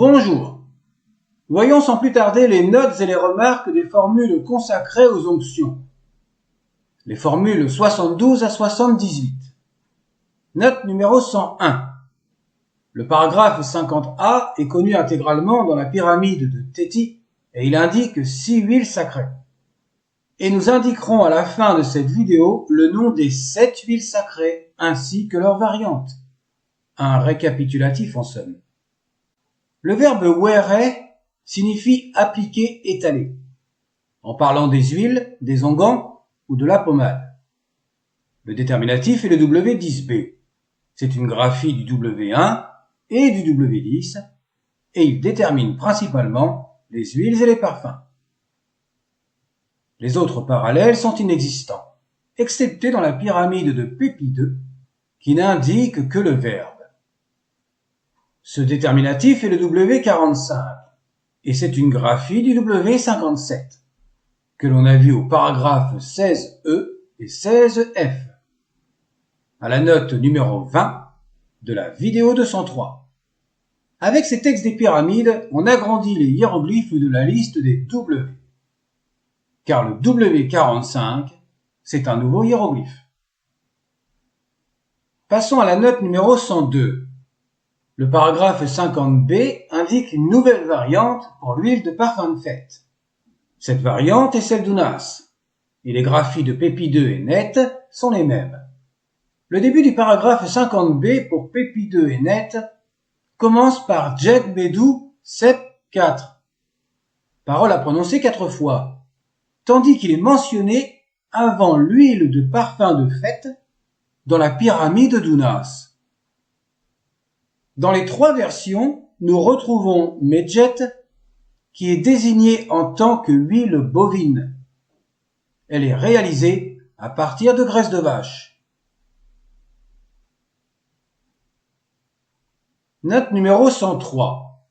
Bonjour. Voyons sans plus tarder les notes et les remarques des formules consacrées aux onctions. Les formules 72 à 78. Note numéro 101. Le paragraphe 50A est connu intégralement dans la pyramide de Téti et il indique 6 huiles sacrées. Et nous indiquerons à la fin de cette vidéo le nom des 7 huiles sacrées ainsi que leurs variantes. Un récapitulatif en somme. Le verbe were signifie appliquer, étaler, en parlant des huiles, des onguents ou de la pommade. Le déterminatif est le W10B. C'est une graphie du W1 et du W10 et il détermine principalement les huiles et les parfums. Les autres parallèles sont inexistants, excepté dans la pyramide de Pépi 2 qui n'indique que le verbe. Ce déterminatif est le W45 et c'est une graphie du W57 que l'on a vu au paragraphe 16E et 16F à la note numéro 20 de la vidéo 203. Avec ces textes des pyramides, on agrandit les hiéroglyphes de la liste des W, car le W45, c'est un nouveau hiéroglyphe. Passons à la note numéro 102. Le paragraphe 50B indique une nouvelle variante pour l'huile de parfum de fête. Cette variante est celle d'Unas, et les graphies de Pépi 2 et Net sont les mêmes. Le début du paragraphe 50B pour Pépi 2 et Net commence par Jet Bedou Sep 4, parole à prononcer 4 fois, tandis qu'il est mentionné avant l'huile de parfum de fête dans la pyramide d'Unas. Dans les 3 versions, nous retrouvons Medjet, qui est désignée en tant que huile bovine. Elle est réalisée à partir de graisse de vache. Note numéro 103.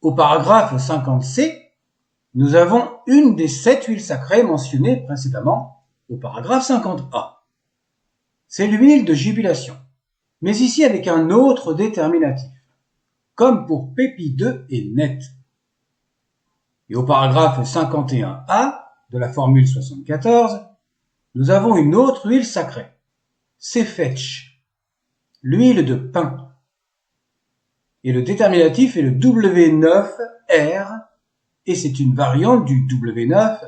Au paragraphe 50C, nous avons une des 7 huiles sacrées mentionnées précédemment au paragraphe 50A. C'est l'huile de jubilation, mais ici avec un autre déterminatif, comme pour Pépi 2 et Net. Et au paragraphe 51A de la formule 74, nous avons une autre huile sacrée, Sefetch, l'huile de pin. Et le déterminatif est le W9R, et c'est une variante du W9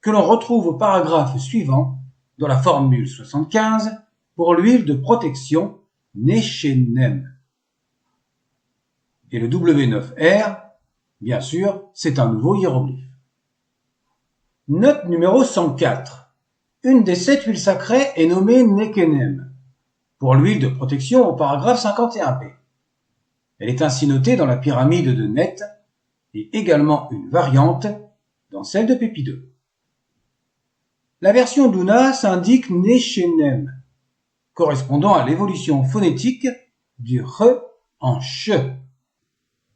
que l'on retrouve au paragraphe suivant dans la formule 75 pour l'huile de protection Nechenem. Et le W9R, bien sûr, c'est un nouveau hiéroglyphe. Note numéro 104. Une des 7 huiles sacrées est nommée Nekenem, pour l'huile de protection au paragraphe 51b. Elle est ainsi notée dans la pyramide de Net et également une variante dans celle de Pépi 2. La version d'Unas indique Nechenem, correspondant à l'évolution phonétique du re en che.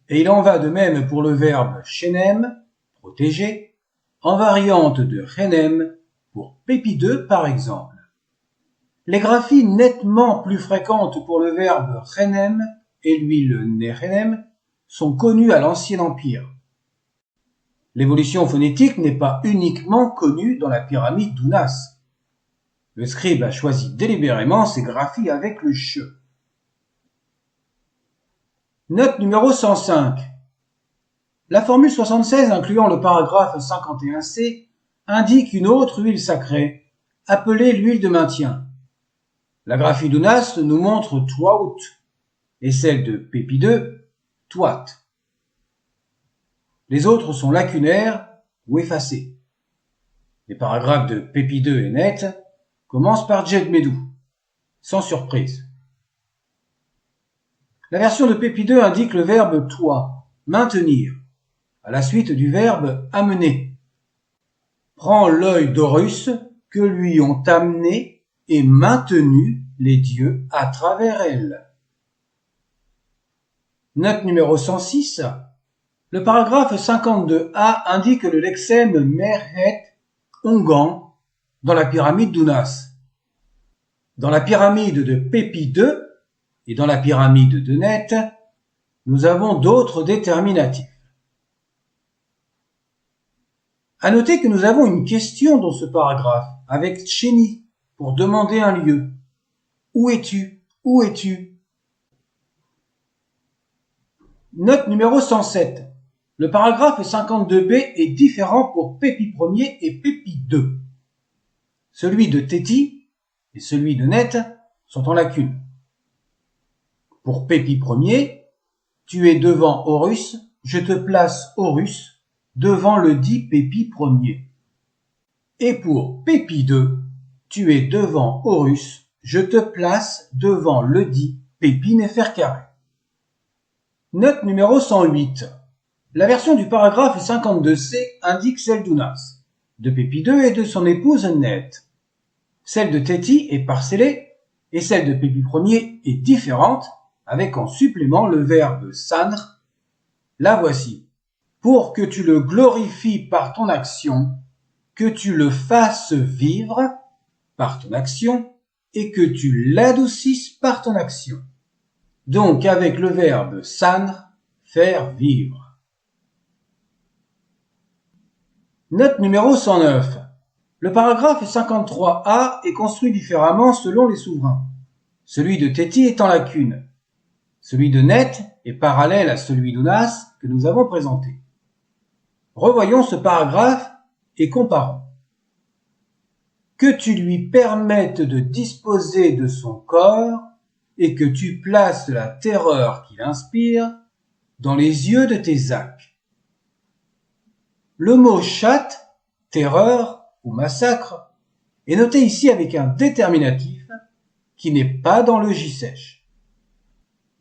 Et il en va de même pour le verbe shenem, protéger, en variante de chenem pour Pépi 2 par exemple. Les graphies nettement plus fréquentes pour le verbe chenem et l'huile nechenem sont connues à l'Ancien Empire. L'évolution phonétique n'est pas uniquement connue dans la pyramide d'Unas. Le scribe a choisi délibérément ses graphies avec le che. Note numéro 105. La formule 76 incluant le paragraphe 51C indique une autre huile sacrée, appelée l'huile de maintien. La graphie d'Unas nous montre Twaout et celle de Pépi 2, Twat. Les autres sont lacunaires ou effacés. Les paragraphes de Pépi 2 et Net commencent par Jet Medou, sans surprise. La version de Pépi 2 indique le verbe toi, maintenir, à la suite du verbe amener. Prends l'œil d'Horus que lui ont amené et maintenu les dieux à travers elle. Note numéro 106. Le paragraphe 52A indique le lexème Merhet Ongan dans la pyramide d'Unas. Dans la pyramide de Pépi 2 et dans la pyramide de Net, nous avons d'autres déterminatifs. À noter que nous avons une question dans ce paragraphe avec Tchéni pour demander un lieu. Où es-tu? Où es-tu? Note numéro 107. Le paragraphe 52b est différent pour Pépi 1er et Pépi 2. Celui de Téti et celui de Net sont en lacune. Pour Pépi 1er, tu es devant Horus, je te place Horus devant le dit Pépi 1er. Et pour Pépi 2, tu es devant Horus, je te place devant le dit Pépi Néfercaré. Note numéro 108. La version du paragraphe 52c indique celle d'Ounas, de Pépi 2 et de son épouse Net. Celle de Téti est parcellée et celle de Pépi 1er est différente, avec en supplément le verbe sanr. La voici. Pour que tu le glorifies par ton action, que tu le fasses vivre par ton action et que tu l'adoucisses par ton action. Donc avec le verbe sanr, faire vivre. Note numéro 109. Le paragraphe 53a est construit différemment selon les souverains. Celui de Téti est en lacune. Celui de Net est parallèle à celui d'Ounas que nous avons présenté. Revoyons ce paragraphe et comparons. Que tu lui permettes de disposer de son corps et que tu places la terreur qu'il inspire dans les yeux de tes acs. Le mot chatte, terreur ou massacre est noté ici avec un déterminatif qui n'est pas dans le j-sèche.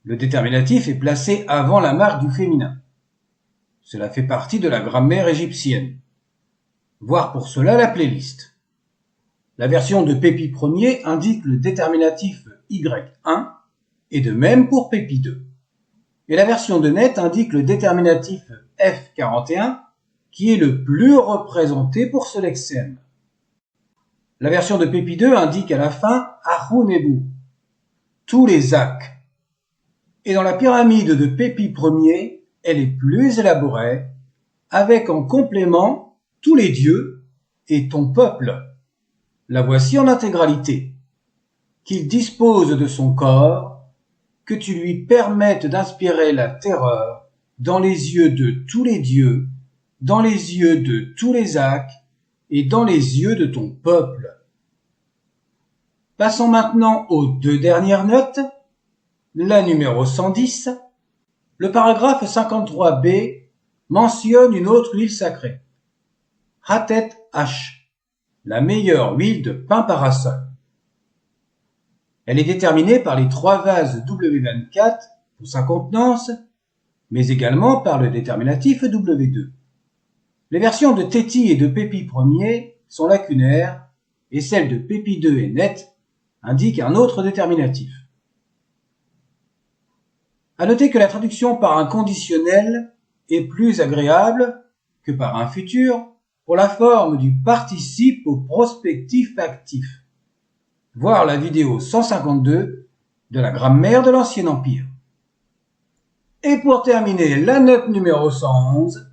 Le déterminatif est placé avant la marque du féminin. Cela fait partie de la grammaire égyptienne. Voir pour cela la playlist. La version de Pépi 1er indique le déterminatif Y1 et de même pour Pépi 2. Et la version de Net indique le déterminatif F41 qui est le plus représenté pour ce lexème. La version de Pépi 2 indique à la fin Ahunebu, tous les acs. Et dans la pyramide de Pépi 1er, elle est plus élaborée, avec en complément tous les dieux et ton peuple. La voici en intégralité. Qu'il dispose de son corps, que tu lui permettes d'inspirer la terreur dans les yeux de tous les dieux, dans les yeux de tous les acs et dans les yeux de ton peuple. Passons maintenant aux deux dernières notes. La numéro 110. Le paragraphe 53b mentionne une autre huile sacrée. Hatet H, la meilleure huile de pain parasol. Elle est déterminée par les trois vases W24 pour sa contenance, mais également par le déterminatif W2. Les versions de Téti et de Pépi 1er sont lacunaires et celles de Pépi 2 et Net indiquent un autre déterminatif. À noter que la traduction par un conditionnel est plus agréable que par un futur pour la forme du participe au prospectif actif. Voir la vidéo 152 de la grammaire de l'Ancien Empire. Et pour terminer, la note numéro 111,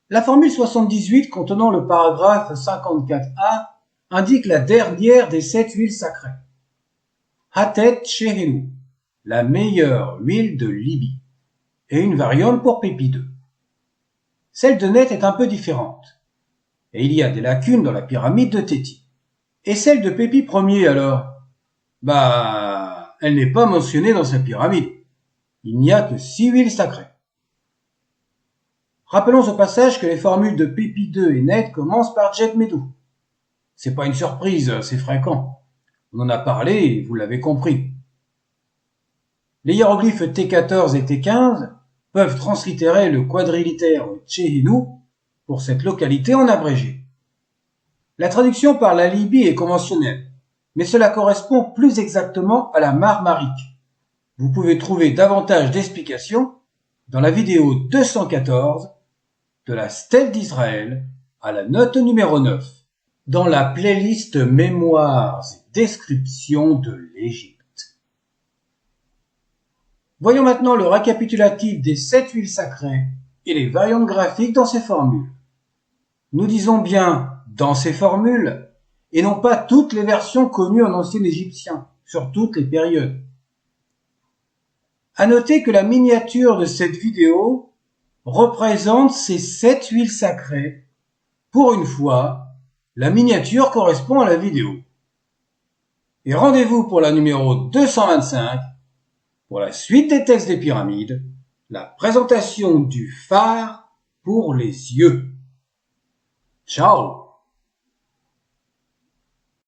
la formule 78 contenant le paragraphe 54a indique la dernière des 7 huiles sacrées. Hatet Shehelu, la meilleure huile de Libye, et une variante pour Pépi 2. Celle de Net est un peu différente, et il y a des lacunes dans la pyramide de Téti. Et celle de Pépi 1er alors? Elle n'est pas mentionnée dans sa pyramide. Il n'y a que 6 huiles sacrées. Rappelons au passage que les formules de Pépi 2 et Net commencent par Jet Medou. C'est pas une surprise, c'est fréquent. On en a parlé et vous l'avez compris. Les hiéroglyphes T14 et T15 peuvent translittérer le quadrilitère Tchehinu pour cette localité en abrégé. La traduction par la Libye est conventionnelle, mais cela correspond plus exactement à la Marmarique. Vous pouvez trouver davantage d'explications dans la vidéo 214 de la Stèle d'Israël à la note numéro 9, dans la playlist Mémoires et descriptions de l'Égypte. Voyons maintenant le récapitulatif des 7 huiles sacrées et les variantes graphiques dans ces formules. Nous disons bien dans ces formules et non pas toutes les versions connues en ancien égyptien, sur toutes les périodes. À noter que la miniature de cette vidéo représente ces 7 huiles sacrées. Pour une fois, la miniature correspond à la vidéo. Et rendez-vous pour la numéro 225 pour la suite des textes des pyramides, la présentation du phare pour les yeux. Ciao!